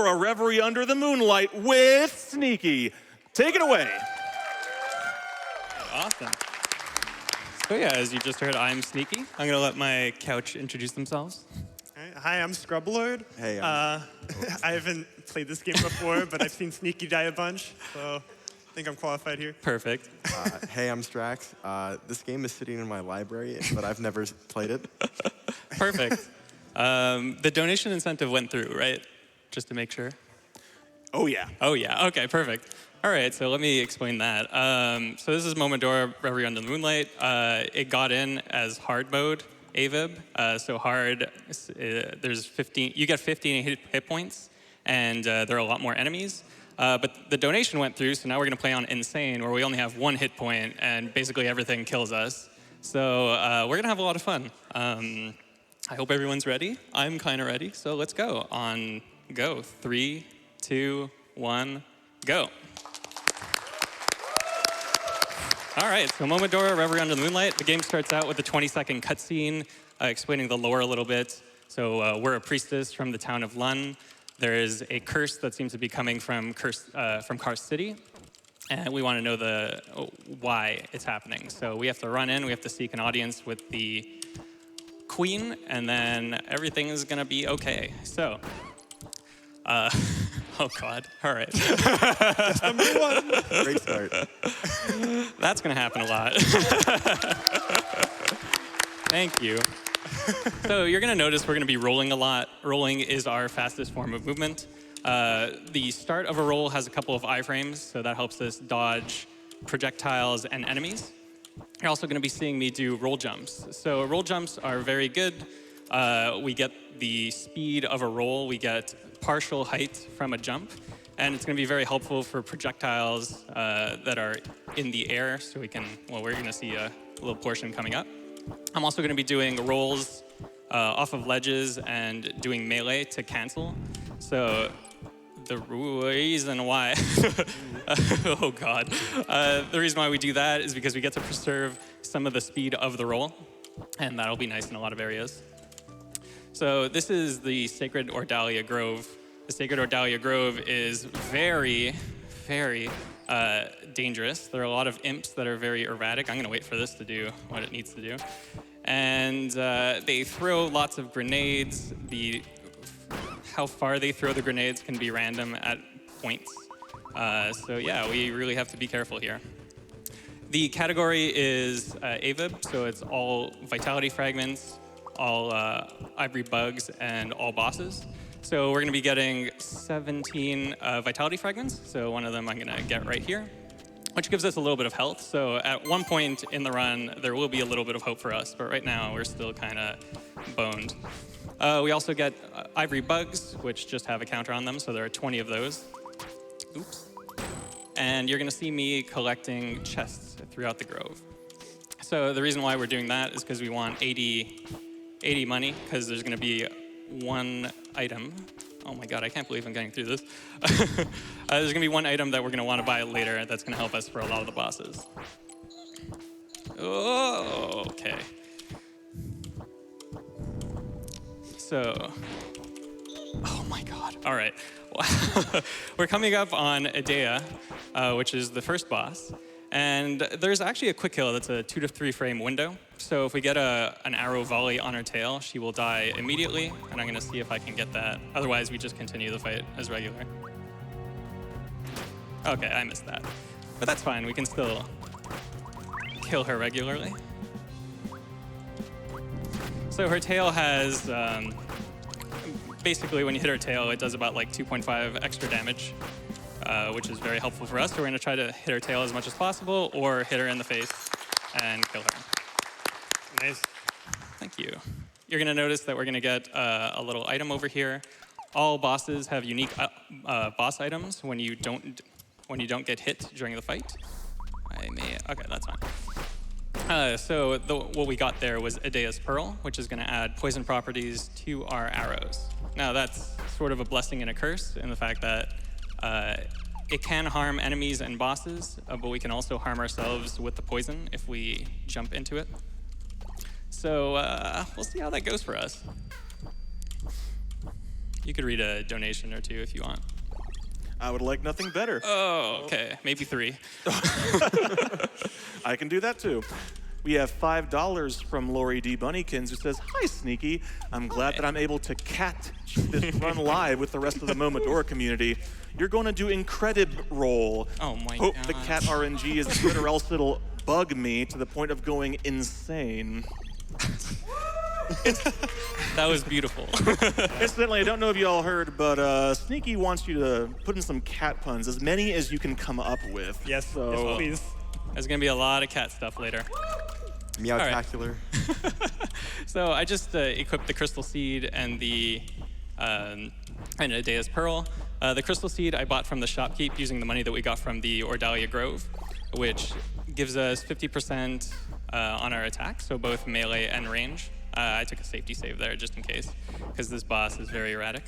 Momodora Reverie under the Moonlight with Sneaky. Take it away. Awesome. So yeah, as you just heard, I'm Sneaky. I'm going to let my couch introduce themselves. Hi, I'm Scrublord. Hey, I haven't played this game before, but I've seen Sneaky die a bunch, so I think I'm qualified here. Perfect. hey, I'm Strax. This game is sitting in my library, but I've never played it. Perfect. The donation incentive went through, right? Just to make sure. Oh, yeah. Oh, yeah. Okay, perfect. All right, so let me explain that. So this is Momodora Reverie under the Moonlight. It got in as hard mode, AVIB. So hard, there's 15. You get 15 hit points, and there are a lot more enemies. But the donation went through, so now we're going to play on Insane, where we only have 1 hit point, and basically everything kills us. So we're going to have a lot of fun. I hope everyone's ready. I'm kind of ready, so let's go. On go. 3, 2, 1, go. All right, so Momodora, Reverie under the Moonlight. The game starts out with a 20-second cutscene explaining the lore a little bit. So we're a priestess from the town of Lun. There is a curse that seems to be coming from Karst City, and we want to know why it's happening. So we have to run in, we have to seek an audience with the queen, and then everything is going to be okay. So, oh God, all right. Great start. That's going to happen a lot. Thank you. So you're going to notice we're going to be rolling a lot. Rolling is our fastest form of movement. The start of a roll has a couple of iframes, so that helps us dodge projectiles and enemies. You're also going to be seeing me do roll jumps. So roll jumps are very good. We get the speed of a roll. We get partial height from a jump. And it's going to be very helpful for projectiles that are in the air. So we're going to see a little portion coming up. I'm also going to be doing rolls off of ledges and doing melee to cancel. So the reason why, oh God, the reason why we do that is because we get to preserve some of the speed of the roll, and that'll be nice in a lot of areas. So this is the Sacred Ordalia Grove. The Sacred Ordalia Grove is very, very dangerous. There are a lot of imps that are very erratic. I'm going to wait for this to do what it needs to do. And they throw lots of grenades. How far they throw the grenades can be random at points. So yeah, we really have to be careful here. The category is AVIB, so it's all vitality fragments, all ivory bugs, and all bosses. So we're going to be getting 17 vitality fragments. So one of them I'm going to get right here, which gives us a little bit of health. So at one point in the run, there will be a little bit of hope for us, but right now we're still kind of boned. We also get ivory bugs, which just have a counter on them, so there are 20 of those. Oops. And you're going to see me collecting chests throughout the grove. So the reason why we're doing that is because we want 80 money, because there's going to be 1 item. Oh my God, I can't believe I'm getting through this. There's going to be 1 item that we're going to want to buy later that's going to help us for a lot of the bosses. Oh, okay. So, oh my God. All right. We're coming up on Adea, which is the first boss. And there's actually a quick kill that's a 2 to 3 frame window. So if we get an arrow volley on her tail, she will die immediately. And I'm going to see if I can get that. Otherwise, we just continue the fight as regular. Okay, I missed that. But that's fine. We can still kill her regularly. So her tail has, basically when you hit her tail, it does about like 2.5 extra damage. Which is very helpful for us. So we're going to try to hit her tail as much as possible, or hit her in the face and kill her. Nice. Thank you. You're going to notice that we're going to get a little item over here. All bosses have unique boss items when you don't get hit during the fight. Okay, that's fine. So what we got there was Adea's Pearl, which is going to add poison properties to our arrows. Now that's sort of a blessing and a curse in the fact that it can harm enemies and bosses, but we can also harm ourselves with the poison if we jump into it. So we'll see how that goes for us. You could read a donation or two if you want. I would like nothing better. Oh, okay. Maybe 3. I can do that too. We have $5 from Lori D. Bunnykins, who says, "Hi, Sneaky. I'm glad that I'm able to catch this run live with the rest of the Momodora community. You're going to do Incrediroll. Oh my Hope gosh. the cat RNG is good or else it'll bug me to the point of going insane." That was beautiful. Incidentally, I don't know if you all heard, but Sneaky wants you to put in some cat puns, as many as you can come up with. Yes, So, yes, please. There's going to be a lot of cat stuff later. Meowtacular. So I just equipped the Crystal Seed and the Dea's Pearl. The Crystal Seed I bought from the shopkeep using the money that we got from the Ordalia Grove, which gives us 50% on our attack, so both melee and range. I took a safety save there just in case, because this boss is very erratic.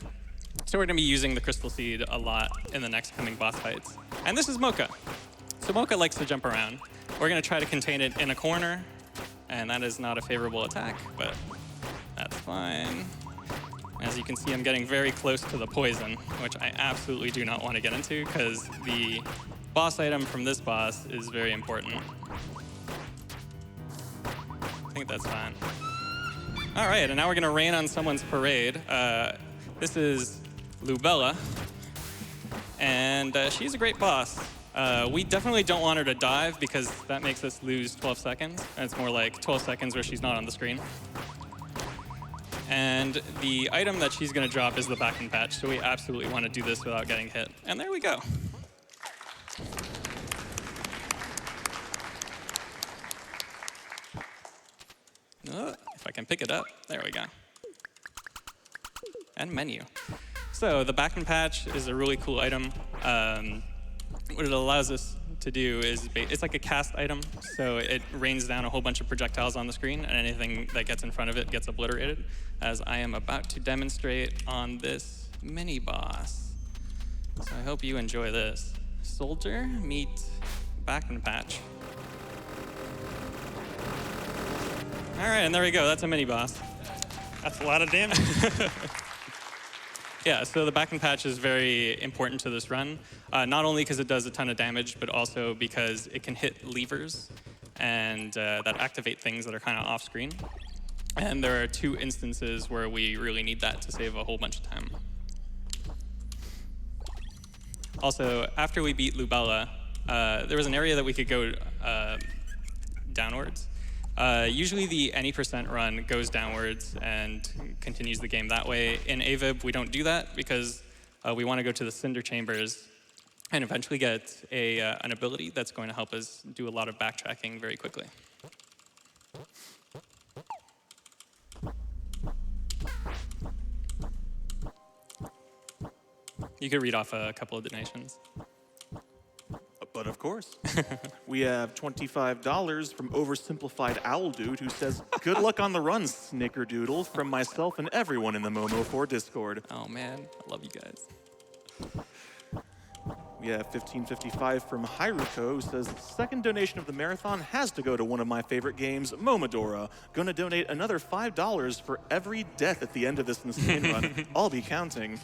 So we're going to be using the Crystal Seed a lot in the next coming boss fights. And this is Mocha. So Mocha likes to jump around. We're going to try to contain it in a corner, and that is not a favorable attack, but that's fine. As you can see, I'm getting very close to the poison, which I absolutely do not want to get into, because the boss item from this boss is very important. I think that's fine. All right, and now we're going to rain on someone's parade. This is Lubella, and she's a great boss. We definitely don't want her to dive because that makes us lose 12 seconds. And it's more like 12 seconds where she's not on the screen. And the item that she's going to drop is the back and patch, so we absolutely want to do this without getting hit. And there we go. If I can pick it up, there we go. And menu. So the back and patch is a really cool item. What it allows us to do is, it's like a cast item, so it rains down a whole bunch of projectiles on the screen, and anything that gets in front of it gets obliterated, as I am about to demonstrate on this mini-boss. So I hope you enjoy this. Soldier meet back and patch. All right, and there we go, that's a mini-boss. That's a lot of damage. Yeah, so the back and patch is very important to this run, not only because it does a ton of damage, but also because it can hit levers and that activate things that are kind of off screen. And there are 2 instances where we really need that to save a whole bunch of time. Also, after we beat Lubella, there was an area that we could go downwards. Usually the any % run goes downwards and continues the game that way. In AVIB, we don't do that because we want to go to the Cinder Chambers and eventually get an ability that's going to help us do a lot of backtracking very quickly. You could read off a couple of donations. But of course, we have $25 from Oversimplified Owl Dude, who says, "Good luck on the run, Snickerdoodle, from myself and everyone in the Momo4 Discord." Oh man, I love you guys. We have $15.55 from Hyruko, who says, "Second donation of the marathon has to go to one of my favorite games, Momodora. Gonna donate another $5 for every death at the end of this insane run. I'll be counting."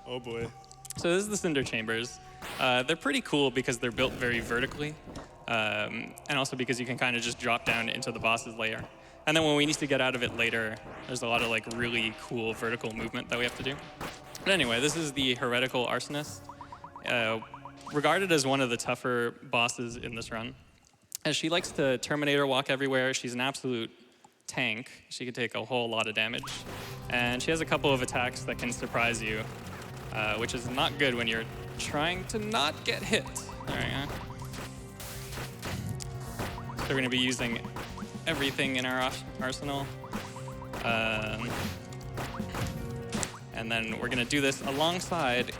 Oh boy. So this is the Cinder Chambers. They're pretty cool because they're built very vertically, and also because you can kind of just drop down into the boss's layer. And then when we need to get out of it later, there's a lot of like really cool vertical movement that we have to do. But anyway, this is the Heretical Arsonist, regarded as one of the tougher bosses in this run. As she likes to Terminator walk everywhere, she's an absolute tank. She can take a whole lot of damage. And she has a couple of attacks that can surprise you, which is not good when you're trying to not get hit. There we go. So we're going to be using everything in our arsenal. And then we're going to do this alongside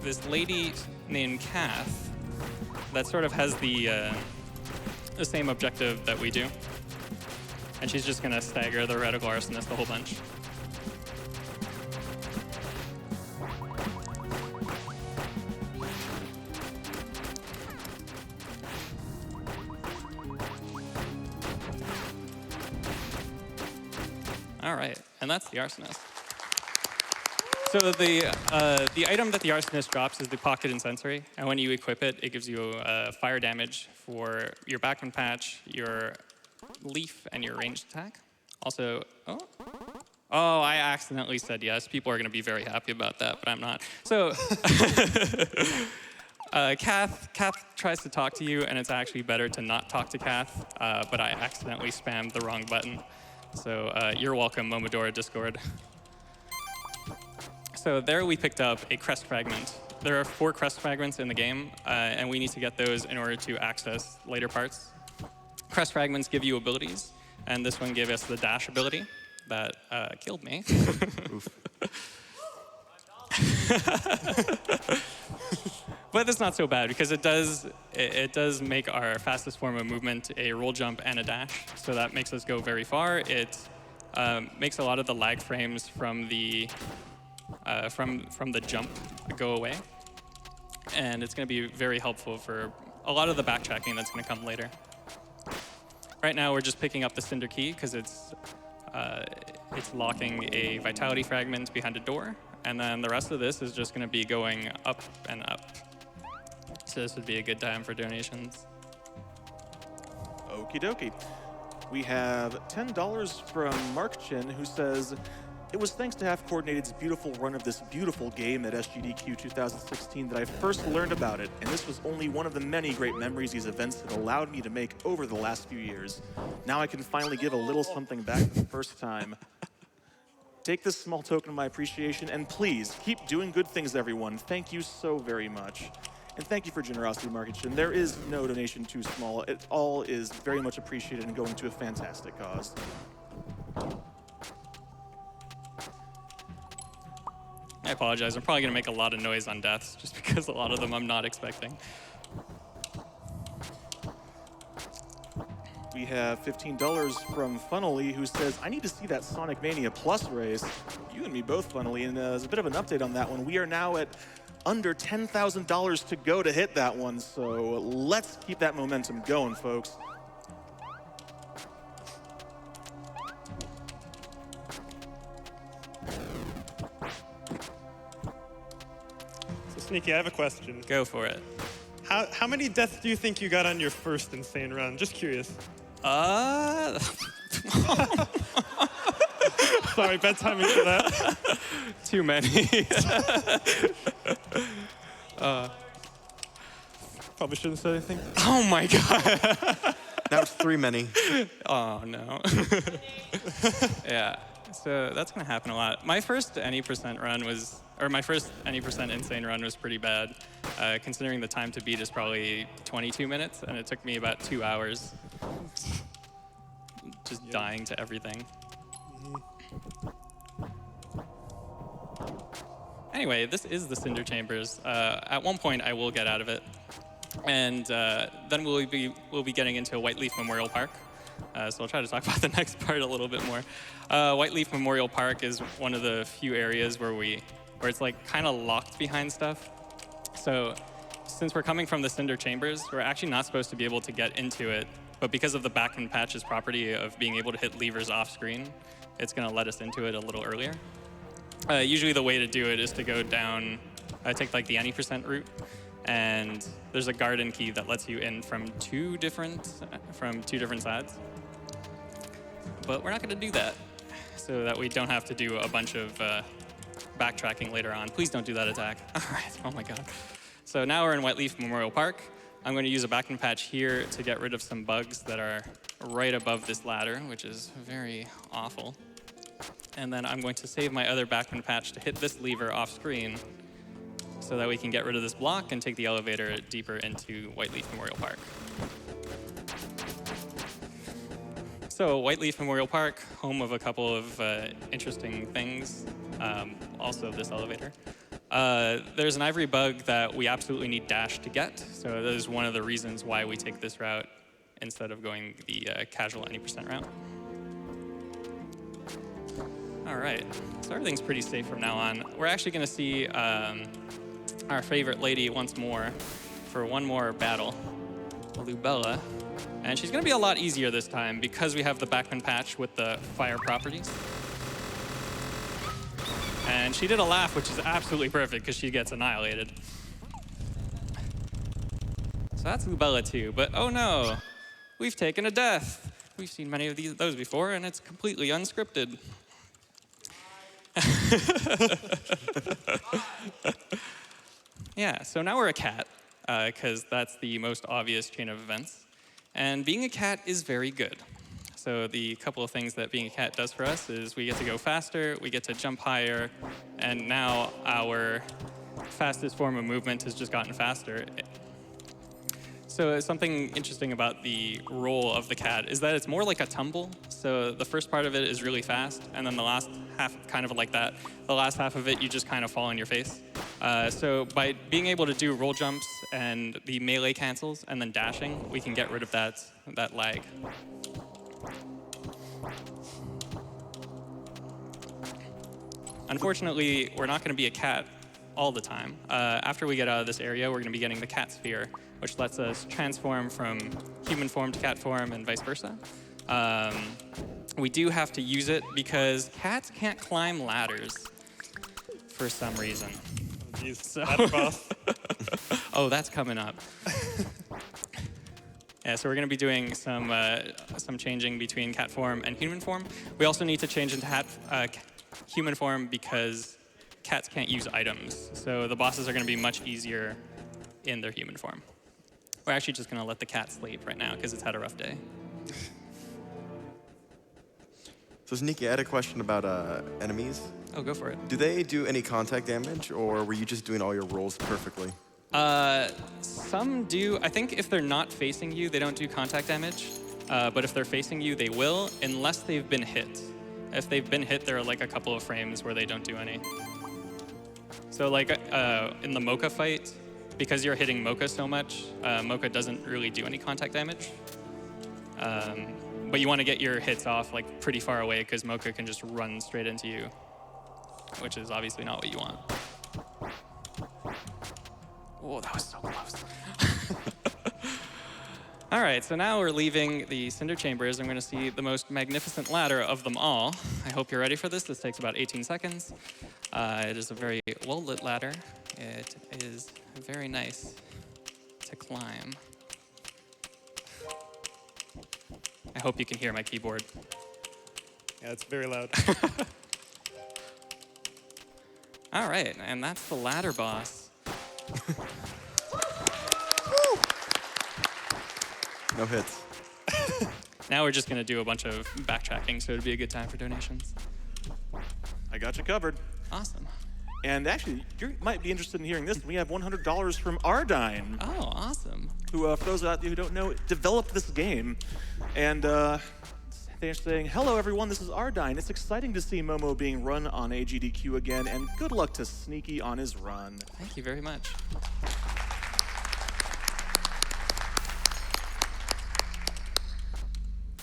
this lady named Kath that sort of has the same objective that we do. And she's just going to stagger the Heretical Arsonist a whole bunch. All right, and that's the Arsonist. So the item that the arsonist drops is the pocket incensory, and when you equip it, it gives you fire damage for your backman patch, your leaf, and your ranged attack. Also, oh, I accidentally said yes. People are going to be very happy about that, but I'm not. So, Kath tries to talk to you, and it's actually better to not talk to Kath, but I accidentally spammed the wrong button. So you're welcome, Momodora Discord. So there we picked up a crest fragment. There are 4 crest fragments in the game, and we need to get those in order to access later parts. Crest fragments give you abilities, and this one gave us the dash ability that killed me. But it's not so bad because it does make our fastest form of movement a roll jump and a dash, so that makes us go very far. It makes a lot of the lag frames from the jump go away, and it's going to be very helpful for a lot of the backtracking that's going to come later. Right now we're just picking up the Cinder Key because it's locking a vitality fragment behind a door, and then the rest of this is just going to be going up and up. So this would be a good time for donations. Okie dokie. We have $10 from Mark Chin, who says, "It was thanks to Half Coordinated's beautiful run of this beautiful game at SGDQ 2016 that I first learned about it, and this was only one of the many great memories these events have allowed me to make over the last few years. Now I can finally give a little something back for the first time. Take this small token of my appreciation, and please, keep doing good things, everyone. Thank you so very much." And thank you for generosity, Mark Chin. There is no donation too small. It all is very much appreciated and going to a fantastic cause. I apologize. I'm probably going to make a lot of noise on deaths just because a lot of them I'm not expecting. We have $15 from Funnily, who says, "I need to see that Sonic Mania Plus race." You and me both, Funnily, and there's a bit of an update on that one. We are now at under $10,000 to go to hit that one, so let's keep that momentum going, folks. So Sneaky, I have a question. Go for it. How many deaths do you think you got on your first insane run? Just curious. Sorry, bad timing for that. Too many. Probably shouldn't say anything. Oh my god. That was 3 many. Oh no. Yeah. So that's gonna happen a lot. My first any percent run was, or my first any percent insane run was pretty bad, considering the time to beat is probably 22 minutes, and it took me about 2 hours. Just dying to everything. Anyway, this is the Cinder Chambers. At one point, I will get out of it, and then we'll be getting into White Leaf Memorial Park. So I'll try to talk about the next part a little bit more. White Leaf Memorial Park is one of the few areas where it's like kind of locked behind stuff. So since we're coming from the Cinder Chambers, we're actually not supposed to be able to get into it, but because of the Backman Patch's property of being able to hit levers off screen, it's going to let us into it a little earlier. Usually the way to do it is to go down, take like the any percent route, and there's a garden key that lets you in from two different sides. But we're not going to do that, so that we don't have to do a bunch of backtracking later on. Please don't do that attack. All right, oh my god. So now we're in White Leaf Memorial Park. I'm going to use a Backman Patch here to get rid of some bugs that are right above this ladder, which is very awful. And then I'm going to save my other Backman Patch to hit this lever off screen so that we can get rid of this block and take the elevator deeper into White Leaf Memorial Park. So White Leaf Memorial Park, home of a couple of interesting things, also this elevator. There's an ivory bug that we absolutely need dash to get, so that is one of the reasons why we take this route instead of going the casual any percent route. All right, so everything's pretty safe from now on. We're actually going to see our favorite lady once more for one more battle, Lubella. And she's going to be a lot easier this time because we have the Backman Patch with the fire properties. And she did a laugh, which is absolutely perfect because she gets annihilated. So that's Lubella 2, but oh no, we've taken a death. We've seen many of those before, and it's completely unscripted. Yeah, so now we're a cat, because that's the most obvious chain of events. And being a cat is very good. So the couple of things that being a cat does for us is we get to go faster, we get to jump higher, and now our fastest form of movement has just gotten faster. So something interesting about the roll of the cat is that it's more like a tumble. So the first part of it is really fast, and then the last half kind of like that. The last half of it, you just kind of fall on your face. So by being able to do roll jumps and the melee cancels and then dashing, we can get rid of that lag. Unfortunately, we're not going to be a cat all the time. After we get out of this area, we're going to be getting the cat sphere, which lets us transform from human form to cat form and vice versa. We do have to use it because cats can't climb ladders for some reason. Jeez, So ladder boss. oh, that's coming up. Yeah, so we're going to be doing some changing between cat form and human form. We also need to change into human form because cats can't use items. So the bosses are going to be much easier in their human form. We're actually just going to let the cat sleep right now because it's had a rough day. So Sneaky, I had a question about enemies. Oh, go for it. Do they do any contact damage, or were you just doing all your rolls perfectly? Some do. I think if they're not facing you, they don't do contact damage. But if they're facing you, they will, unless they've been hit. If they've been hit, there are like a couple of frames where they don't do any. So like in the Mocha fight, because you're hitting Mocha so much, Mocha doesn't really do any contact damage. But you want to get your hits off like pretty far away because Mocha can just run straight into you, which is obviously not what you want. Oh, that was so close. All right, so now we're leaving the Cinder Chambers. I'm going to see the most magnificent ladder of them all. I hope you're ready for this. This takes about 18 seconds. It is a very well-lit ladder. It is very nice to climb. I hope you can hear my keyboard. Yeah, it's very loud. All right, and that's the ladder boss. No hits. Now we're just going to do a bunch of backtracking, so it'd be a good time for donations. I got you covered. Awesome. And actually, you might be interested in hearing this. We have $100 from Ardine, Oh, awesome. who, for those out there who don't know, developed this game. And they're saying, hello, everyone, this is Ardine. It's exciting to see Momo being run on AGDQ again, and good luck to Sneaky on his run. Thank you very much.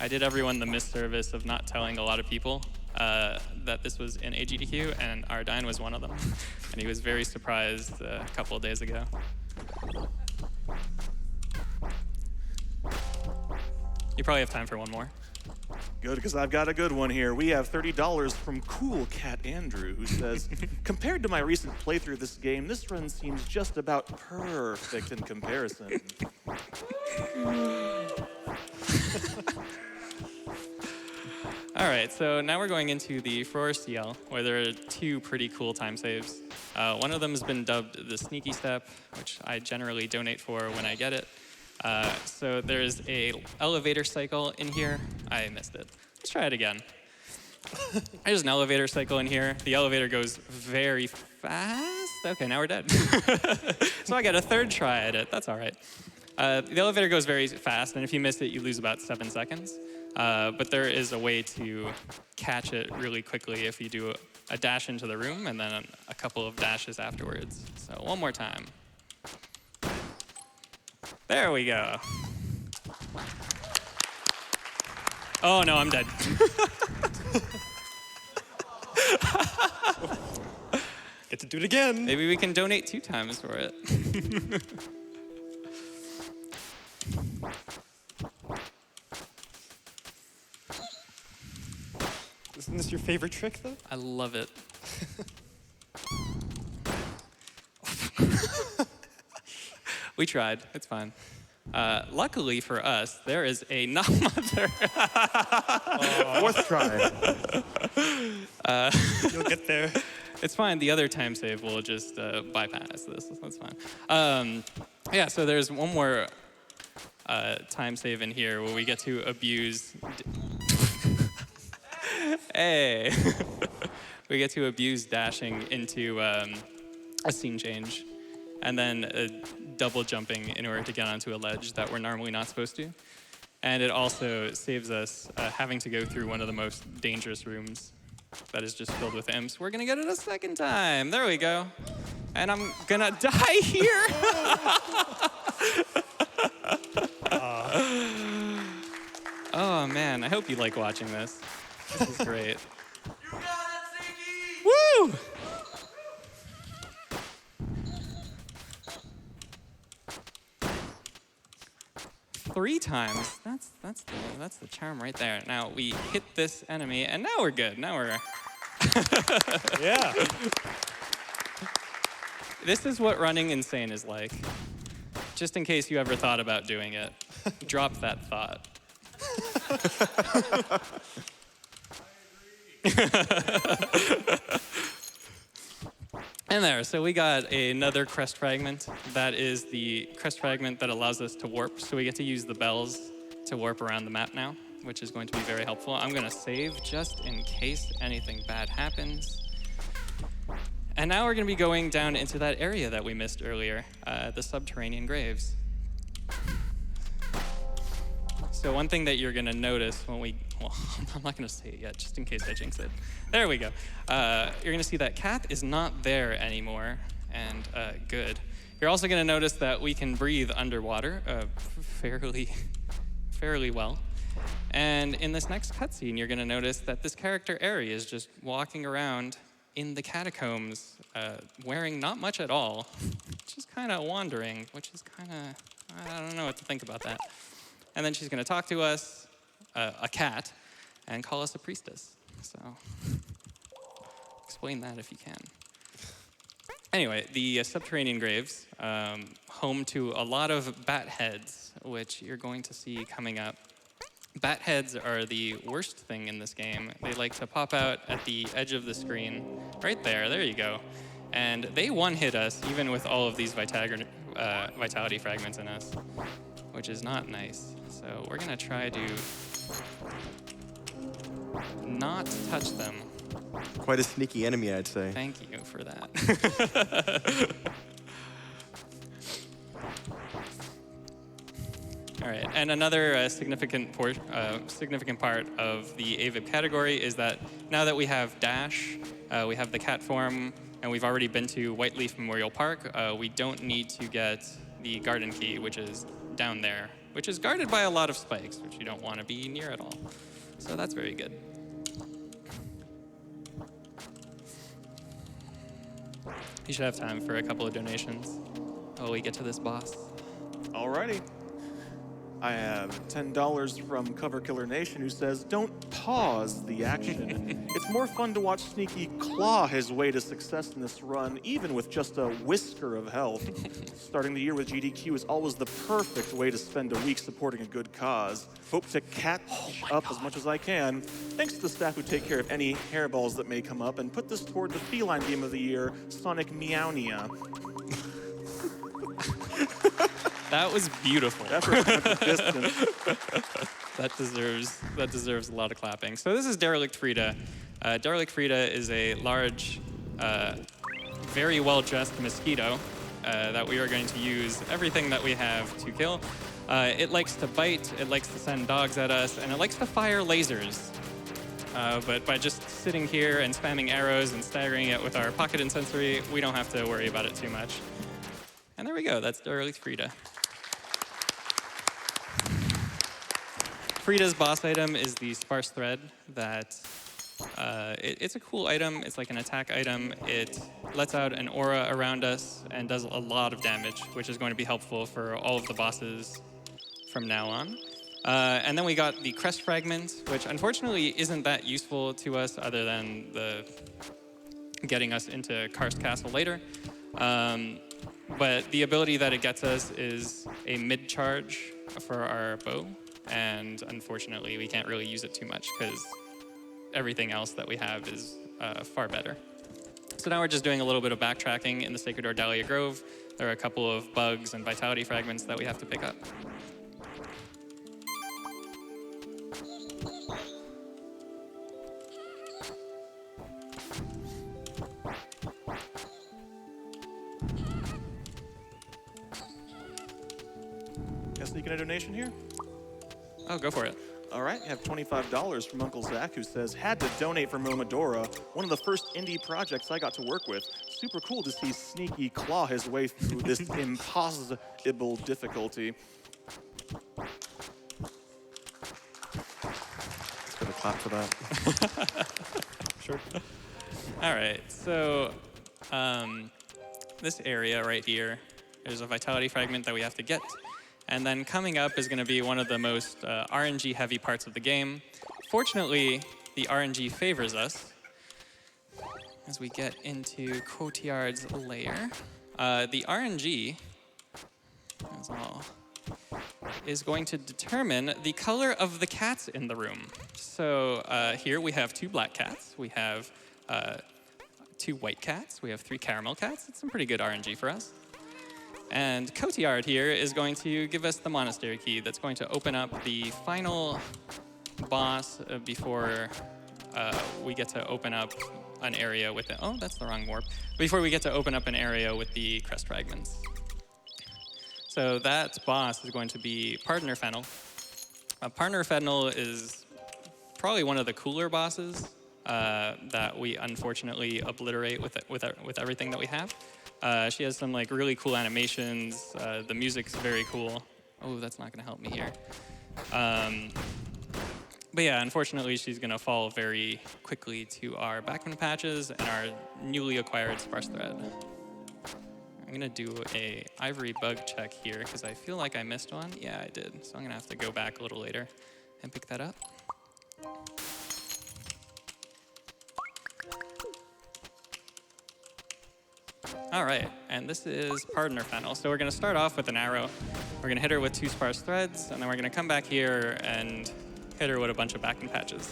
I did everyone the misservice of not telling a lot of people that this was in AGDQ, and Ardine was one of them. And he was very surprised a couple of days ago. You probably have time for one more. Good, because I've got a good one here. We have $30 from Cool Cat Andrew, who says, compared to my recent playthrough of this game, this run seems just about perfect in comparison. All right, so now we're going into the Frore CL, where there are two pretty cool time saves. One of them has been dubbed the Sneaky Step, which I generally donate for when I get it. So there's a elevator cycle in here. I missed it. Let's try it again. There's an elevator cycle in here. The elevator goes very fast. Okay, now we're dead. So I got a third try at it. That's all right. The elevator goes very fast, and if you miss it, you lose about 7 seconds. But there is a way to catch it really quickly if you do a dash into the room and then a couple of dashes afterwards. So one more time. There we go. Oh no, I'm dead. Get to do it again. Maybe we can donate 2 times for it. Isn't this your favorite trick, though? I love it. We tried. It's fine. Luckily for us, there is a mother. Fourth try. You'll get there. It's fine. The other time save will just bypass this. That's fine. Yeah, so there's one more time save in here where we get to abuse. Hey. We get to abuse dashing into a scene change, and then double jumping in order to get onto a ledge that we're normally not supposed to. And it also saves us having to go through one of the most dangerous rooms that is just filled with imps. We're gonna get it a second time. There we go. And I'm gonna die here. Oh man, I hope you like watching this. This is great. You got it, Sneaky! Woo! Three times. That's the charm right there. Now we hit this enemy, and now we're good. Now we're. Yeah. This is what running insane is like. Just in case you ever thought about doing it, drop that thought. And there, so we got another crest fragment. That is the crest fragment that allows us to warp. So we get to use the bells to warp around the map now, which is going to be very helpful. I'm gonna save just in case anything bad happens. And now we're gonna be going down into that area that we missed earlier, the subterranean graves. So one thing that you're gonna notice when well, I'm not gonna say it yet, just in case I jinx it. There we go. You're gonna see that Cat is not there anymore, and good. You're also gonna notice that we can breathe underwater fairly well. And in this next cutscene, you're gonna notice that this character, Aerie, is just walking around in the catacombs, wearing not much at all, just kind of wandering, which is kind of, I don't know what to think about that. And then she's going to talk to us, a cat, and call us a priestess. So explain that if you can. Anyway, the subterranean graves, home to a lot of bat heads, which you're going to see coming up. Bat heads are the worst thing in this game. They like to pop out at the edge of the screen. Right there you go. And they one-hit us, even with all of these vitality fragments in us, which is not nice. So we're gonna try to not touch them. Quite a sneaky enemy, I'd say. Thank you for that. All right, and another significant part of the AVIP category is that now that we have Dash, we have the cat form, and we've already been to Whiteleaf Memorial Park, we don't need to get the garden key, which is down there, which is guarded by a lot of spikes, which you don't want to be near at all. So that's very good. You should have time for a couple of donations while we get to this boss. Alrighty. I have $10 from Cover Killer Nation, who says, "Don't pause the action. It's more fun to watch Sneaky claw his way to success in this run, even with just a whisker of health. Starting the year with GDQ is always the perfect way to spend a week supporting a good cause. Hope to catch up as much as I can. Thanks to the staff who take care of any hairballs that may come up, and put this toward the feline game of the year, Sonic Meownia." That was beautiful. Effort at the distance. That deserves a lot of clapping. So this is Derelict Frida. Derelict Frida is a large, very well-dressed mosquito that we are going to use everything that we have to kill. It likes to bite, it likes to send dogs at us, and it likes to fire lasers. But by just sitting here and spamming arrows and staggering it with our pocket incensory, we don't have to worry about it too much. And there we go, that's Derelict Frida. Frida's boss item is the Sparse Thread that, it's a cool item. It's like an attack item. It lets out an aura around us and does a lot of damage, which is going to be helpful for all of the bosses from now on. And then we got the Crest Fragment, which unfortunately isn't that useful to us other than the getting us into Karst Castle later. But the ability that it gets us is a mid-charge for our bow, and unfortunately we can't really use it too much because everything else that we have is far better. So now we're just doing a little bit of backtracking in the Sacred Ordalia Grove. There are a couple of bugs and vitality fragments that we have to pick up. Sneaking a donation here? Oh, go for it. All right, you have $25 from Uncle Zach, who says, had to donate for Momodora, one of the first indie projects I got to work with. Super cool to see Sneaky claw his way through this impossible difficulty. Let's get a clap for that. Sure. All right, so this area right here, there's a vitality fragment that we have to get. And then coming up is going to be one of the most RNG-heavy parts of the game. Fortunately, the RNG favors us as we get into Courtyard's lair. The RNG is going to determine the color of the cats in the room. So here we have 2 black cats. We have 2 white cats. We have 3 caramel cats. It's some pretty good RNG for us. And Courtyard here is going to give us the monastery key that's going to open up the final boss before we get to open up an area with it. Oh, that's the wrong warp. Before we get to open up an area with the crest fragments. So that boss is going to be Pardoner Fennel. Pardoner Fennel is probably one of the cooler bosses that we unfortunately obliterate with everything that we have. She has some like really cool animations. The music's very cool. Oh, that's not gonna help me here. But yeah, unfortunately, she's gonna fall very quickly to our backwind patches and our newly acquired sparse thread. I'm gonna do a ivory bug check here because I feel like I missed one. Yeah, I did. So I'm gonna have to go back a little later and pick that up. All right, and this is Pardoner Fennel. So we're gonna start off with an arrow. We're gonna hit her with 2 sparse threads, and then we're gonna come back here and hit her with a bunch of backwind patches.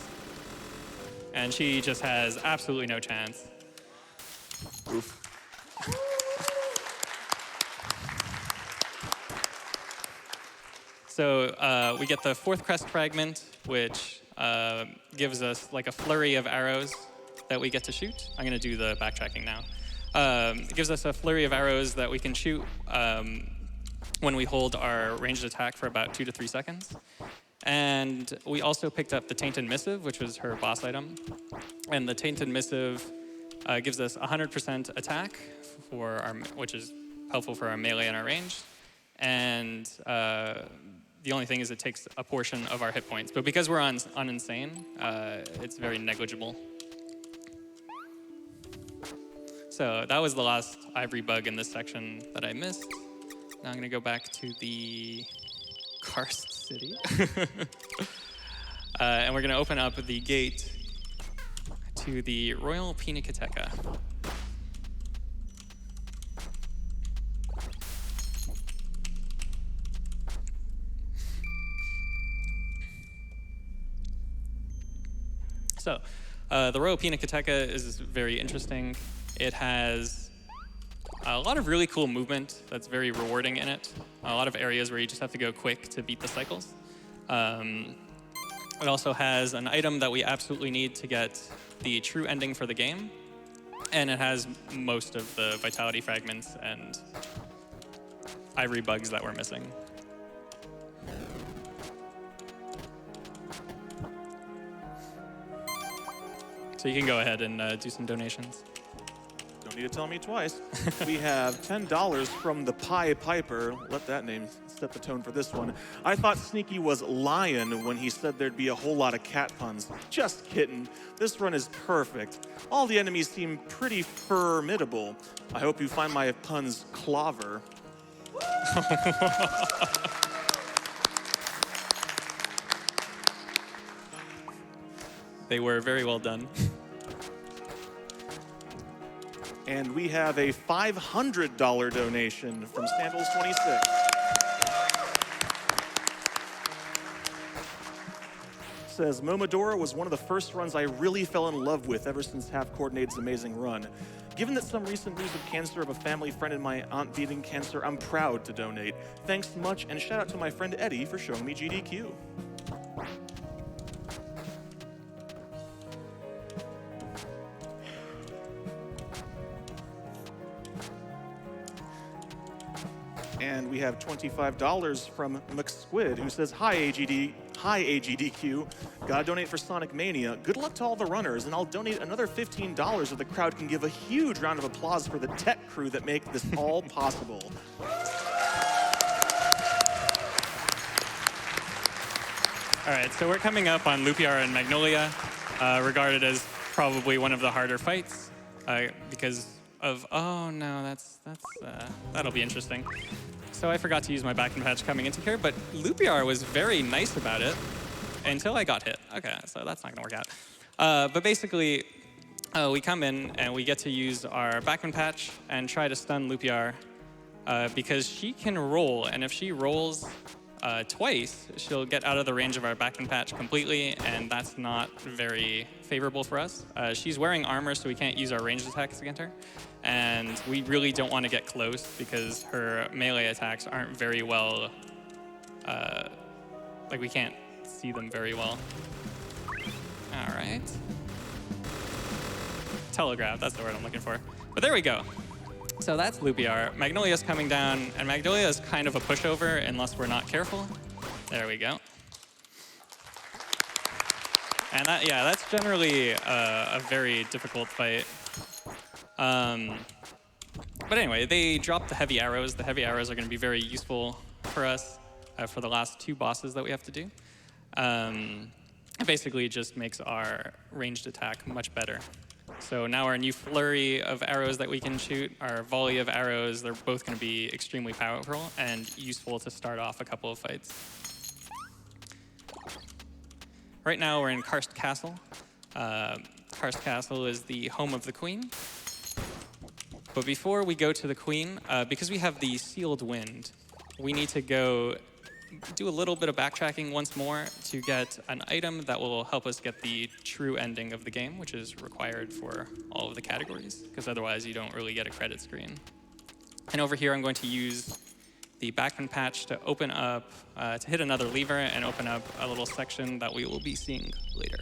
And she just has absolutely no chance. Oof. So we get the 4th crest fragment, which gives us like a flurry of arrows that we get to shoot. I'm gonna do the backtracking now. It gives us a flurry of arrows that we can shoot when we hold our ranged attack for about 2 to 3 seconds. And we also picked up the Tainted Missive, which was her boss item. And the Tainted Missive gives us 100% attack, which is helpful for our melee and our range. And the only thing is it takes a portion of our hit points. But because we're on Insane, it's very negligible. So that was the last ivory bug in this section that I missed. Now I'm gonna go back to the Karst City. And we're gonna open up the gate to the Royal Pinacoteca. So the Royal Pinacoteca is very interesting. It has a lot of really cool movement that's very rewarding in it. A lot of areas where you just have to go quick to beat the cycles. It also has an item that we absolutely need to get the true ending for the game. And it has most of the vitality fragments and ivory bugs that we're missing. So you can go ahead and do some donations. Don't need to tell me twice. We have $10 from the Pie Piper. Let that name set the tone for this one. I thought Sneaky was lion when he said there'd be a whole lot of cat puns. Just kidding. This run is perfect. All the enemies seem pretty formidable. I hope you find my puns clover. They were very well done. And we have a $500 donation from Sandals26. Says, Momodora was one of the first runs I really fell in love with ever since Half Coordinated's amazing run. Given that some recent news of cancer of a family friend and my aunt beating cancer, I'm proud to donate. Thanks much, and shout out to my friend Eddie for showing me GDQ. And we have $25 from McSquid, who says, Hi AGDQ. Gotta donate for Sonic Mania. Good luck to all the runners, and I'll donate another $15 so the crowd can give a huge round of applause for the tech crew that make this all possible. All right, so we're coming up on Lupiar and Magnolia, regarded as probably one of the harder fights because of, oh no, that'll be interesting. So I forgot to use my back and patch coming into here, but Lupiar was very nice about it until I got hit. Okay, so that's not gonna work out. But basically, we come in and we get to use our backman patch and try to stun Lupiar because she can roll, and if she rolls twice, she'll get out of the range of our backman patch completely, and that's not very favorable for us. She's wearing armor, so we can't use our ranged attacks against her, and we really don't want to get close because her melee attacks aren't very well, like we can't see them very well. All right. Telegraph, that's the word I'm looking for. But there we go. So that's Lupiar. Magnolia's coming down, and Magnolia is kind of a pushover unless we're not careful. There we go. And that's generally a very difficult fight. But anyway, they dropped the heavy arrows. The heavy arrows are going to be very useful for us for the last two bosses that we have to do. It basically just makes our ranged attack much better. So now our new flurry of arrows that we can shoot, our volley of arrows, they're both going to be extremely powerful and useful to start off a couple of fights. Right now we're in Karst Castle. Karst Castle is the home of the queen. But before we go to the queen, because we have the sealed wind, we need to go do a little bit of backtracking once more to get an item that will help us get the true ending of the game, which is required for all of the categories, because otherwise you don't really get a credit screen. And over here I'm going to use the backman patch to open up, to hit another lever and open up a little section that we will be seeing later.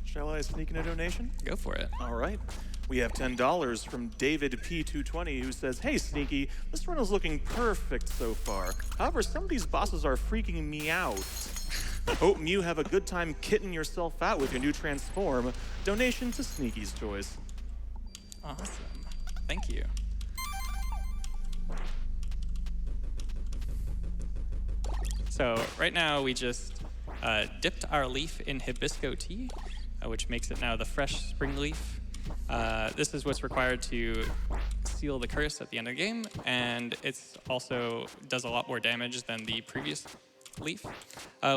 Shall I sneak in a donation? Go for it. All right. We have $10 from David P220, who says, Hey, Sneaky, this run is looking perfect so far. However, some of these bosses are freaking me out. Hope you have a good time kitting yourself out with your new transform. Donation to Sneaky's choice. Awesome. Thank you. So right now we just dipped our leaf in hibisco tea, which makes it now the fresh spring leaf. This is what's required to seal the curse at the end of the game, and it's also does a lot more damage than the previous leaf.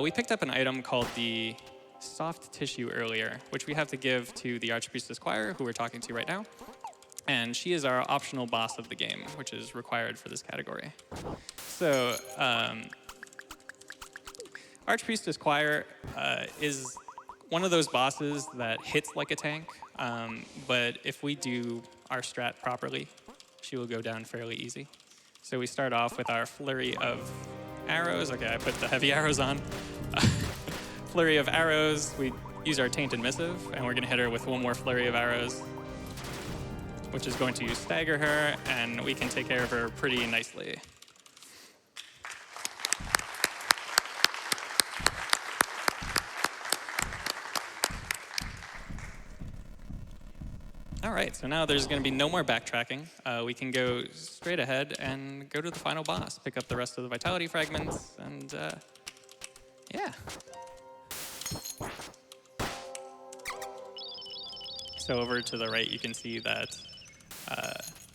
We picked up an item called the soft tissue earlier, which we have to give to the Archpriestess Choir, who we're talking to right now. And she is our optional boss of the game, which is required for this category. So, Archpriestess Choir is one of those bosses that hits like a tank, but if we do our strat properly, she will go down fairly easy. So we start off with our flurry of arrows. Okay, I put the heavy arrows on. Flurry of arrows. We use our Tainted Missive, and we're going to hit her with one more flurry of arrows, which is going to stagger her, and we can take care of her pretty nicely. All right, so now there's going to be no more backtracking. We can go straight ahead and go to the final boss, pick up the rest of the vitality fragments, and yeah. So over to the right, you can see that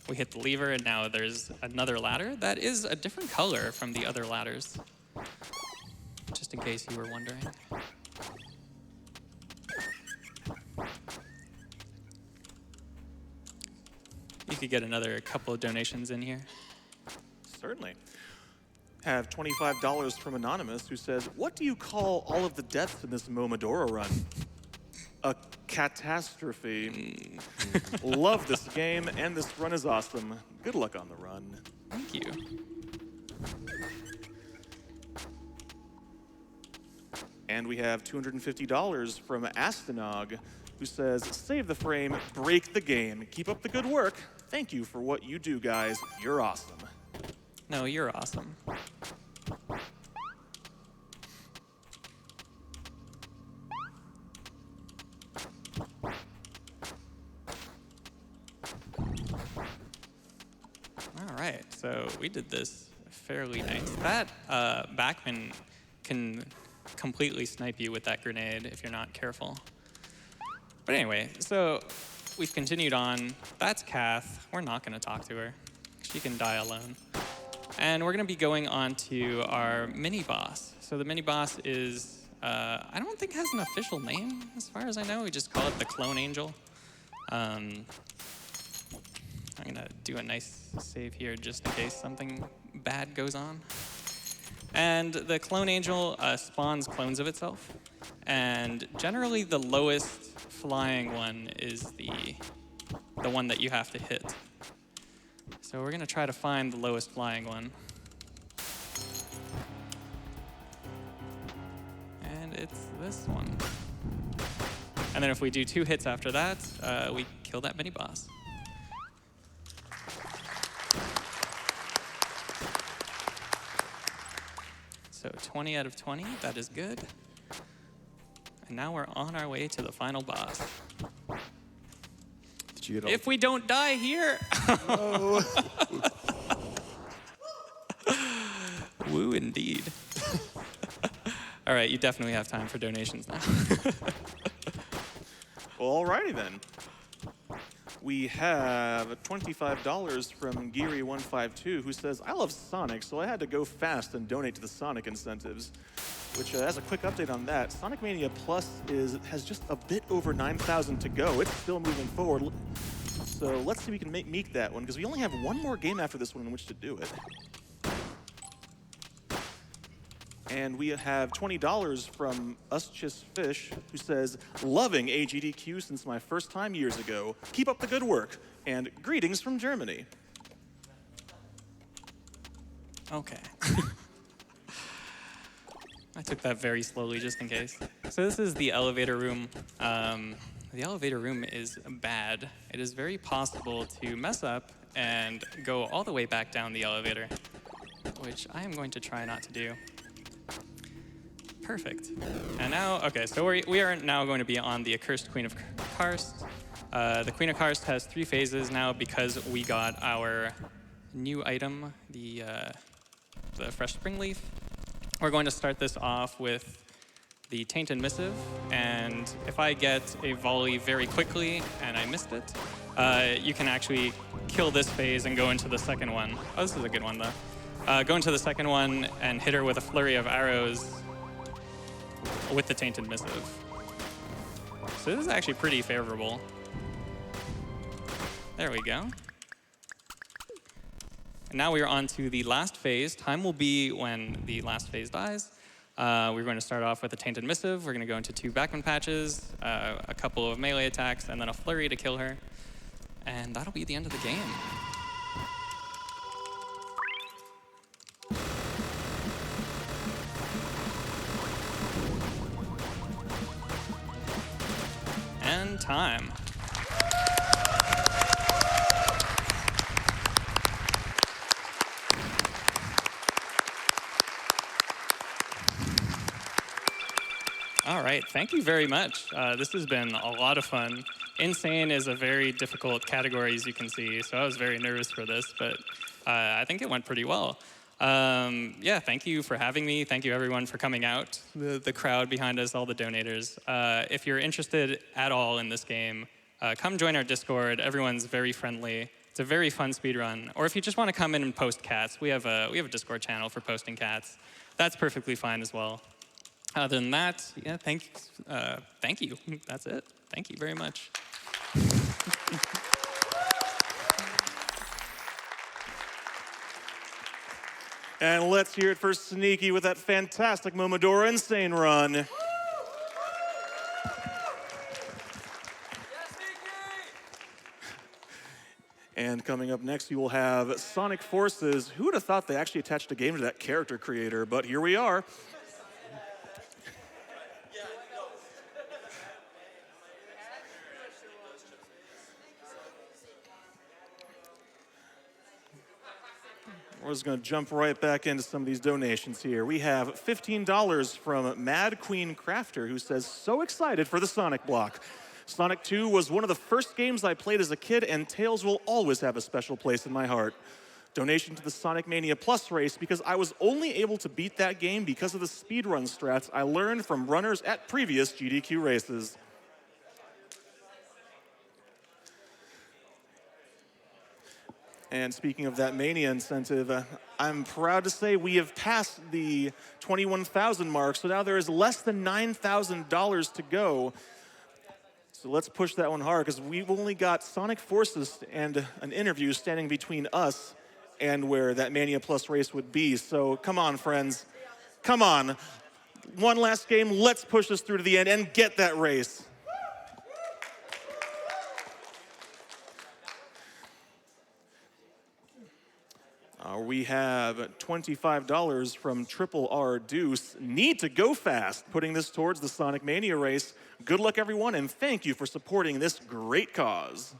we hit the lever, and now there's another ladder that is a different color from the other ladders, just in case you were wondering. You could get another couple of donations in here. Certainly. Have $25 from Anonymous, who says, "What do you call all of the deaths in this Momodora run?" A catastrophe. Love this game, and this run is awesome. Good luck on the run. Thank you. And we have $250 from Astanog, who says, "Save the frame, break the game. Keep up the good work. Thank you for what you do, guys. You're awesome." No, you're awesome. All right, so we did this fairly nice. That backman can completely snipe you with that grenade if you're not careful. But anyway, so we've continued on. That's Kath. We're not going to talk to her. She can die alone. And we're going to be going on to our mini-boss. So the mini-boss is, I don't think has an official name, as far as I know. We just call it the Clone Angel. I'm going to do a nice save here just in case something bad goes on. And the Clone Angel spawns clones of itself. And generally the lowest flying one is the one that you have to hit. So we're going to try to find the lowest flying one. And it's this one. And then if we do 2 hits after that, we kill that mini-boss. So 20 out of 20, that is good. And now we're on our way to the final boss. Did you get all If we don't die here. No. Woo, indeed. All right, you definitely have time for donations now. Well, alrighty then. We have $25 from Geary152, who says, "I love Sonic, so I had to go fast and donate to the Sonic incentives." Which, as a quick update on that, Sonic Mania Plus has just a bit over 9,000 to go. It's still moving forward. So let's see if we can meet that one, because we only have one more game after this one in which to do it. And we have $20 from Fish, who says, "Loving AGDQ since my first time years ago. Keep up the good work, and greetings from Germany." Okay. I took that very slowly just in case. So this is the elevator room. The elevator room is bad. It is very possible to mess up and go all the way back down the elevator, which I am going to try not to do. Perfect. And now, okay, so we are now going to be on the Accursed Queen of Karst. The Queen of Karst has 3 phases now because we got our new item, the fresh spring leaf. We're going to start this off with the Tainted Missive, and if I get a volley very quickly and I missed it, you can actually kill this phase and go into the second one. Oh, this is a good one though. Go into the second one and hit her with a flurry of arrows with the Tainted Missive. So this is actually pretty favorable. There we go. And now we are on to the last phase. Time will be when the last phase dies. We're going to start off with a Tainted Missive. We're going to go into 2 backman patches, a couple of melee attacks, and then a flurry to kill her. And that'll be the end of the game. And time. All right, thank you very much. This has been a lot of fun. Insane is a very difficult category, as you can see, so I was very nervous for this, but I think it went pretty well. Yeah, thank you for having me. Thank you, everyone, for coming out. The crowd behind us, all the donators. If you're interested at all in this game, come join our Discord. Everyone's very friendly. It's a very fun speedrun. Or if you just want to come in and post cats, we have a Discord channel for posting cats. That's perfectly fine as well. Other than that, yeah, thank you. That's it. Thank you very much. And let's hear it for Sneaky with that fantastic Momodora Insane run. Yeah, Sneaky! And coming up next, you will have Sonic Forces. Who would have thought they actually attached a game to that character creator? But here we are. We're just going to jump right back into some of these donations here. We have $15 from Mad Queen Crafter, who says, so excited for the Sonic block. Sonic 2 was one of the first games I played as a kid, and Tails will always have a special place in my heart. Donation to the Sonic Mania Plus race because I was only able to beat that game because of the speedrun strats I learned from runners at previous GDQ races. And speaking of that Mania incentive, I'm proud to say we have passed the 21,000 mark, so now there is less than $9,000 to go. So let's push that one hard, because we've only got Sonic Forces and an interview standing between us and where that Mania Plus race would be. So come on, friends. Come on. One last game. Let's push this through to the end and get that race. We have $25 from Triple R Deuce. Need to go fast, putting this towards the Sonic Mania race. Good luck, everyone, and thank you for supporting this great cause.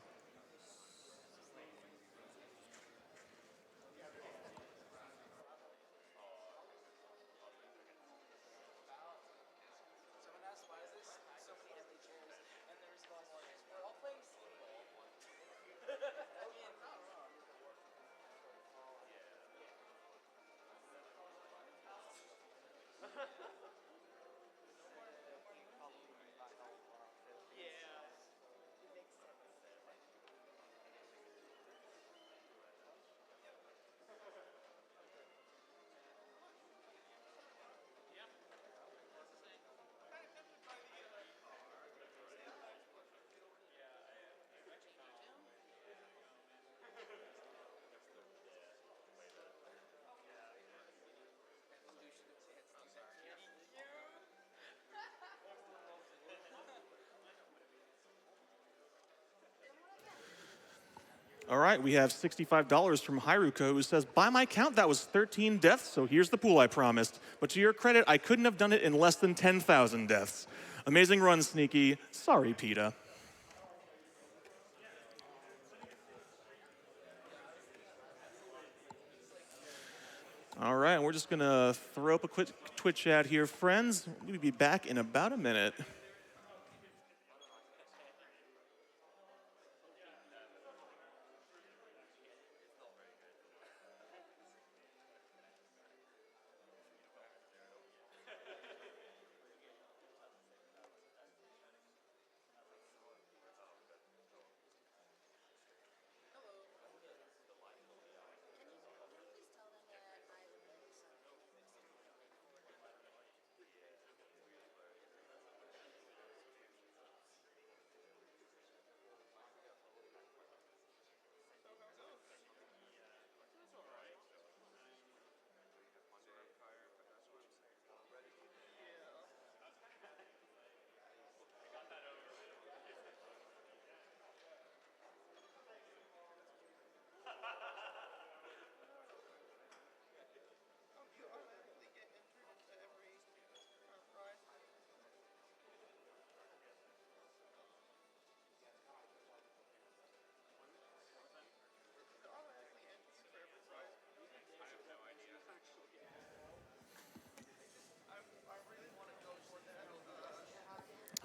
All right, we have $65 from Haruko, who says, by my count, that was 13 deaths, so here's the pool I promised. But to your credit, I couldn't have done it in less than 10,000 deaths. Amazing run, Sneaky. Sorry, PETA. All right, we're just gonna throw up a quick Twitch chat here, friends. We'll be back in about a minute.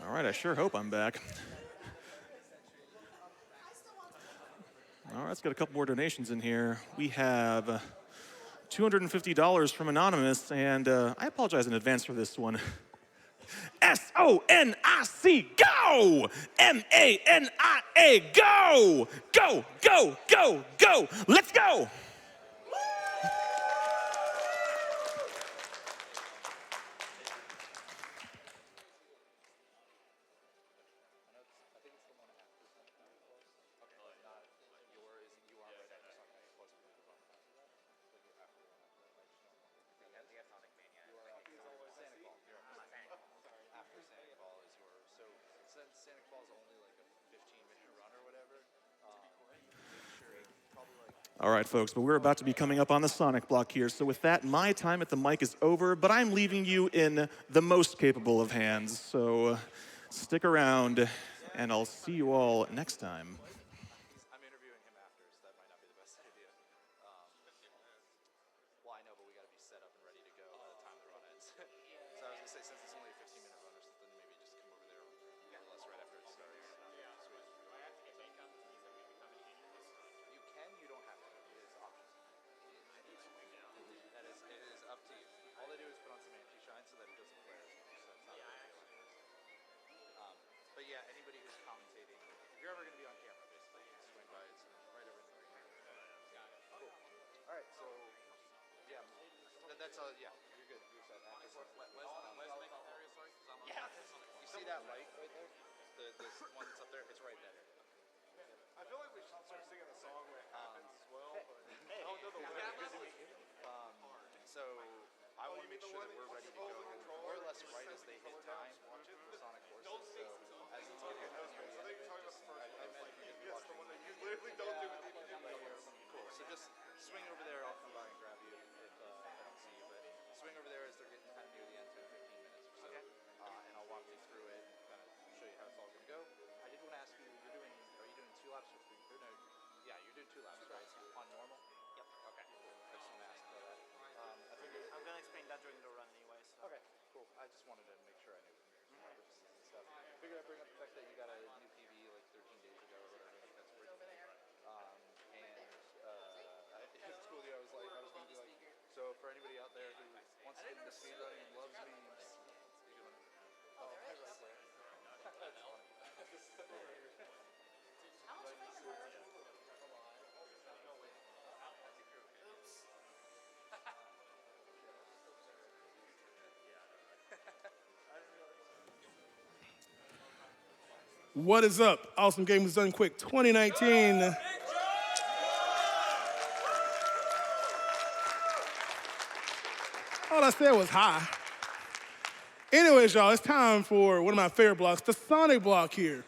All right, I sure hope I'm back. All right, let's get a couple more donations in here. We have $250 from Anonymous, and I apologize in advance for this one. S-O-N-I-C, go! M-A-N-I-A, go! Go, go, go, go! Let's go! All right, folks, but we're about to be coming up on the Sonic block here. So with that, my time at the mic is over, but I'm leaving you in the most capable of hands. So stick around, and I'll see you all next time. I'm interviewing him after, so that might not be the best idea. Well, I know, but we got to be set up and ready to go by the time the run ends. So I was going to say, since it's only a 15-minute run or something, maybe just come over there more or less right after it starts. Sweet. You can, you don't have to. It is optional. It is up to you. All they do is put on some anti-shine so that it doesn't flare as much. So it's not but yeah, anybody who's commentating, if you're ever going to be on camera, basically, swing by. It's right over there. Cool. All right, so yeah, that's all. Yeah, you're good. You're set. Where's the makeup area? Sorry, yeah. You see that light right there? This one that's up there. It's right there. I feel like we should start singing the song when it happens as well. But I don't know the lyrics. So I want to make sure that we're ready to go more or less right as they hit time on the Sonic courses. So as it's getting near the end, I imagine you're going to be watching. You literally don't do it. Cool. So just swing over there. I'll come by and grab you if I don't see you. But swing over there as they're getting kind of near the end, 10 15 minutes or so. And I'll walk you through it and kind of show you how it's all going to go. I did want to ask you, are you doing 2 laps or 3? Or no, yeah, you're doing 2 laps, right? On normal? Yep. Okay, cool. I just want to ask about that. I'm going to explain that during the run anyway. So. Okay, cool. I just wanted to make sure I knew purposes and stuff. Figured I'd bring up the fact that you got a new PB like 13 days ago or whatever. Like, that's pretty cool. It's cool. I was going to be like, so for anybody out there who wants to get into speedrunning and loves memes, oh, hi, right there. That's funny. What is up? Awesome Game was done quick. 2019. All I said was hi. Anyways, y'all, it's time for one of my favorite blocks, the Sonic block here.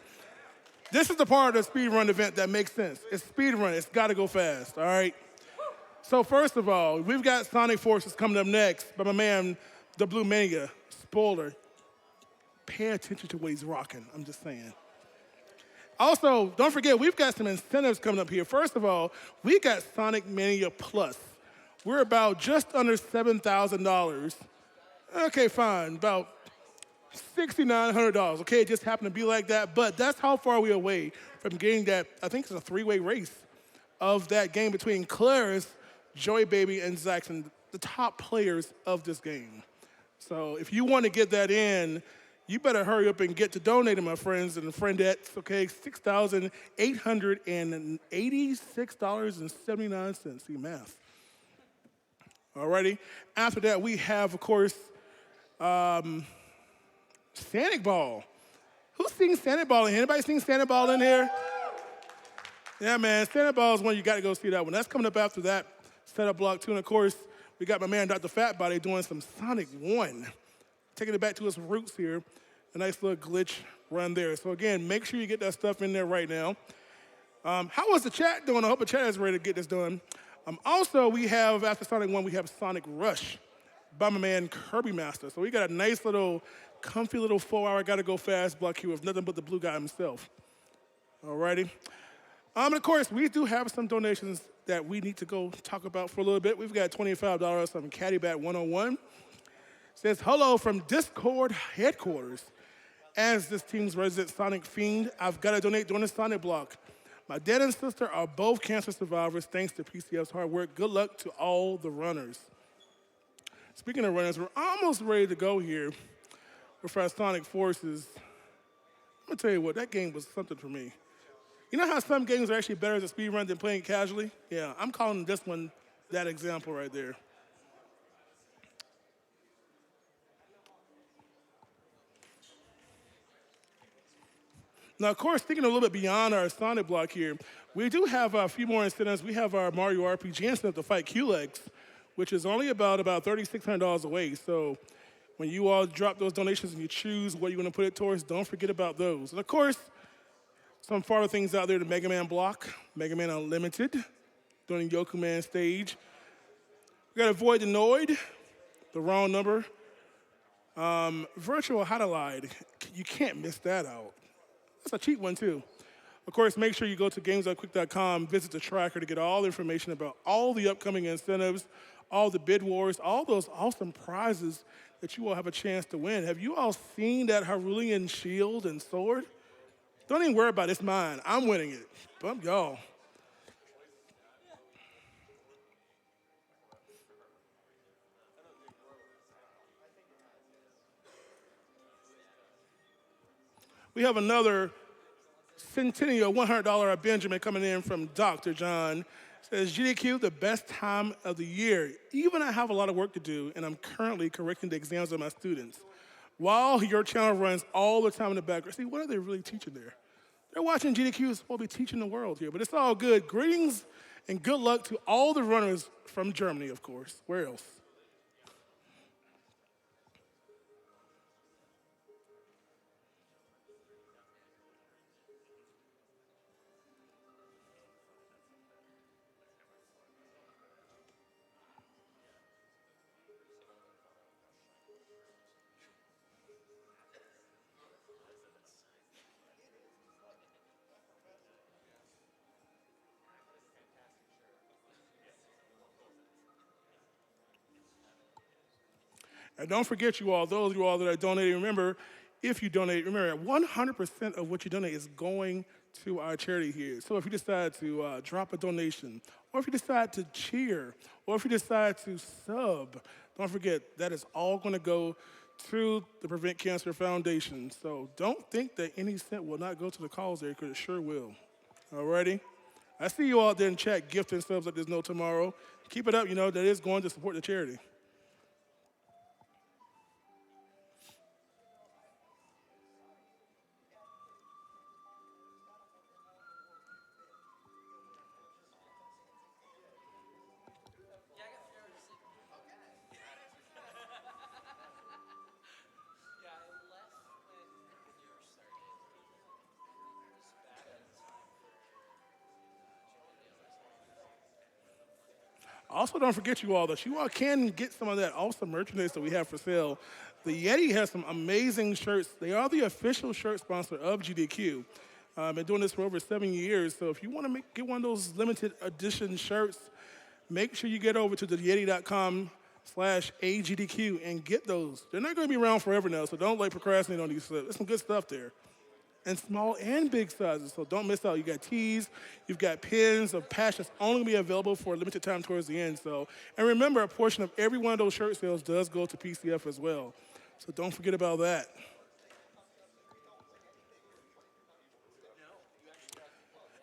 This is the part of the speedrun event that makes sense. It's speedrun. It's got to go fast, all right? So first of all, we've got Sonic Forces coming up next by my man, the Blue Mania. Spoiler. Pay attention to what he's rocking. I'm just saying. Also, don't forget, we've got some incentives coming up here. First of all, we got Sonic Mania Plus. We're about just under $7,000. Okay, fine, about $6,900. Okay, it just happened to be like that, but that's how far we're away from getting that. I think it's a 3-way race of that game between Claris, Joy Baby, and Zaxxon, the top players of this game. So if you want to get that in, you better hurry up and get to donating, my friends and friendettes, okay? $6,886.79. See math. Alrighty. After that, we have, of course, Sonic Ball. Who's seen Sonic Ball in here? Anybody seen Sonic Ball in here? Yeah, man, Sonic Ball is one you got to go see that one. That's coming up after that setup block too. And of course, we got my man Dr. Fatbody doing some Sonic 1. Taking it back to its roots here. A nice little glitch run there. So again, make sure you get that stuff in there right now. How was the chat doing? I hope the chat is ready to get this done. Also, we have, after Sonic 1, we have Sonic Rush by my man Kirby Master. So we got a nice little, comfy little 4-hour gotta go fast block here with nothing but the blue guy himself. Alrighty. And of course, we do have some donations that we need to go talk about for a little bit. We've got $25 from Caddybat 101. Says, hello from Discord headquarters. As this team's resident Sonic fiend, I've got to donate during the Sonic block. My dad and sister are both cancer survivors thanks to PCF's hard work. Good luck to all the runners. Speaking of runners, we're almost ready to go here. with our Sonic Forces. I'm gonna tell you what, that game was something for me. You know how some games are actually better as a speed run than playing casually? Yeah, I'm calling this one that example right there. Now, of course, thinking a little bit beyond our Sonic block here, we do have a few more incentives. We have our Mario RPG incentive to fight KrunchyLex, which is only about $3,600 away. So when you all drop those donations and you choose what you want to put it towards, don't forget about those. And of course, some farther things out there, the Mega Man block, Mega Man Unlimited, doing the Yoku Man stage. We got Avoid the Noid, the wrong number. Virtual Hadalide, you can't miss that out. That's a cheap one too. Of course, make sure you go to games.quick.com, visit the tracker to get all the information about all the upcoming incentives, all the bid wars, all those awesome prizes that you all have a chance to win. Have you all seen that Hyrulean shield and sword? Don't even worry about it, it's mine. I'm winning it. Bump y'all. We have another Centennial $100 Benjamin coming in from Dr. John. Says, GDQ, the best time of the year. Even I have a lot of work to do, and I'm currently correcting the exams of my students. While your channel runs all the time in the background. See, what are they really teaching there? They're watching GDQ, is supposed to be teaching the world here, but it's all good. Greetings and good luck to all the runners from Germany, of course. Where else? And don't forget, you all, those of you all that are donating, remember, if you donate, remember, 100% of what you donate is going to our charity here. So if you decide to drop a donation, or if you decide to cheer, or if you decide to sub, don't forget, that is all going to go to the Prevent Cancer Foundation. So don't think that any cent will not go to the cause there, because it sure will. Alrighty? I see you all there in chat gifting subs like there's no tomorrow. Keep it up, that is going to support the charity. Also, don't forget, you all, that you all can get some of that awesome merchandise that we have for sale. The Yeti has some amazing shirts. They are the official shirt sponsor of GDQ. Been doing this for over 7 years, so if you want to get one of those limited edition shirts, make sure you get over to theyeti.com/AGDQ and get those. They're not going to be around forever now, so don't procrastinate on these. There's some good stuff there. And small and big sizes, so don't miss out. You got tees, you've got pins of patch that's only gonna be available for a limited time towards the end. So, and remember, a portion of every one of those shirt sales does go to PCF as well. So don't forget about that.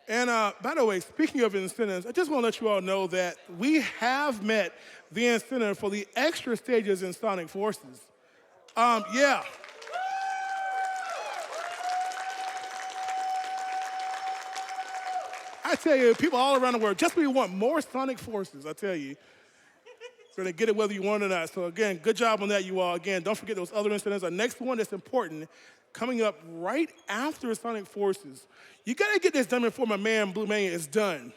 And by the way, speaking of incentives, I just want to let you all know that we have met the incentive for the extra stages in Sonic Forces. Yeah. I tell you, people all around the world, just we want more Sonic Forces, I tell you. You're going to get it whether you want it or not. So again, good job on that, you all. Again, don't forget those other incentives. Our next one that's important, coming up right after Sonic Forces. You got to get this done before my man Blue Mania is done.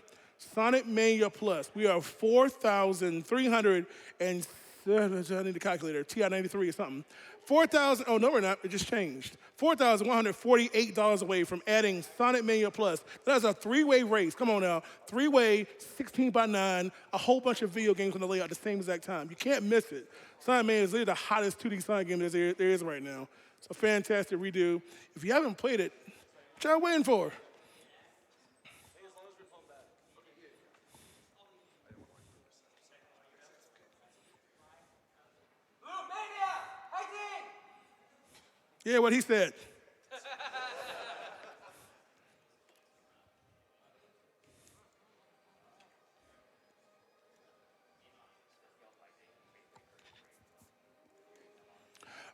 Sonic Mania Plus. We are 4,300 and I need a calculator, TI-93 or something. 4,000, oh no we're not, it just changed. $4,148 away from adding Sonic Mania Plus. That's a three-way race, come on now. Three-way, 16x9, a whole bunch of video games on the layout at the same exact time. You can't miss it. Sonic Mania is literally the hottest 2D Sonic game there is right now. It's a fantastic redo. If you haven't played it, what y'all waiting for? Yeah, what he said.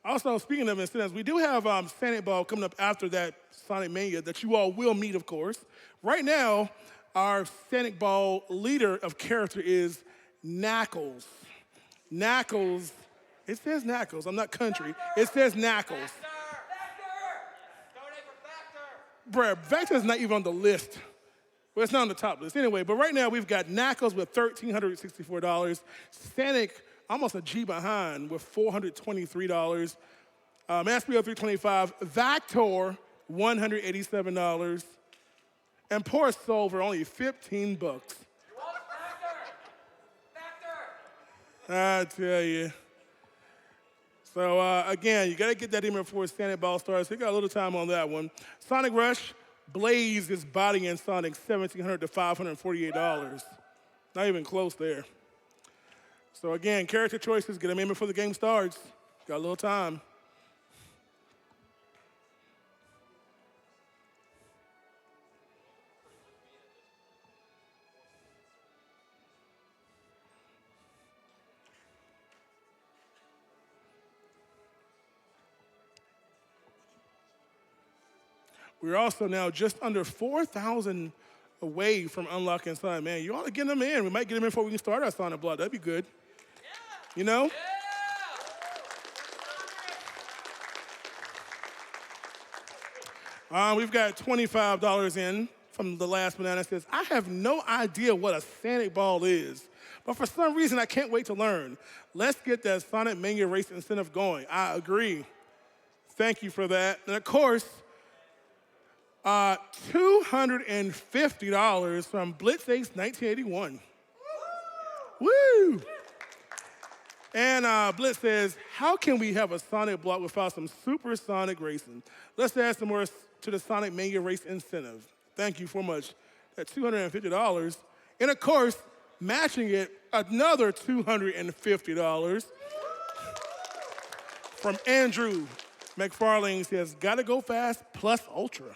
Also, speaking of incentives, we do have Sonic Ball coming up after that Sonic Mania that you all will meet, of course. Right now, our Sonic Ball leader of character is Knuckles. Knuckles, it says Knuckles, I'm not country. It says Knuckles. Bruh, Vector's not even on the list. Well, it's not on the top list anyway, but right now we've got Knuckles with $1,364. Sonic, almost a G behind with $423. Maspio $325. Vector $187. And Poor Soul for only $15. I tell you. So again, you gotta get that in before Sonic Ball starts. So you got a little time on that one. Sonic Rush, Blaze is bodying Sonic $1,700 to $548. Not even close there. So again, character choices, get them in before the game starts. Got a little time. We're also now just under 4,000 away from unlocking Sonic. Man, you ought to get them in. We might get them in before we can start our Sonic Block. That'd be good. Yeah. You know? Yeah. We've got $25 in from the last banana. It says, I have no idea what a Sonic Ball is, but for some reason I can't wait to learn. Let's get that Sonic Mania Race incentive going. I agree. Thank you for that. And of course, $250 from Blitzace 1981. Woo! And Blitz says, how can we have a Sonic Block without some supersonic racing? Let's add some more to the Sonic Mania Race incentive. Thank you so much. At $250. And of course, matching it, another $250 from Andrew McFarlane says, gotta go fast plus ultra.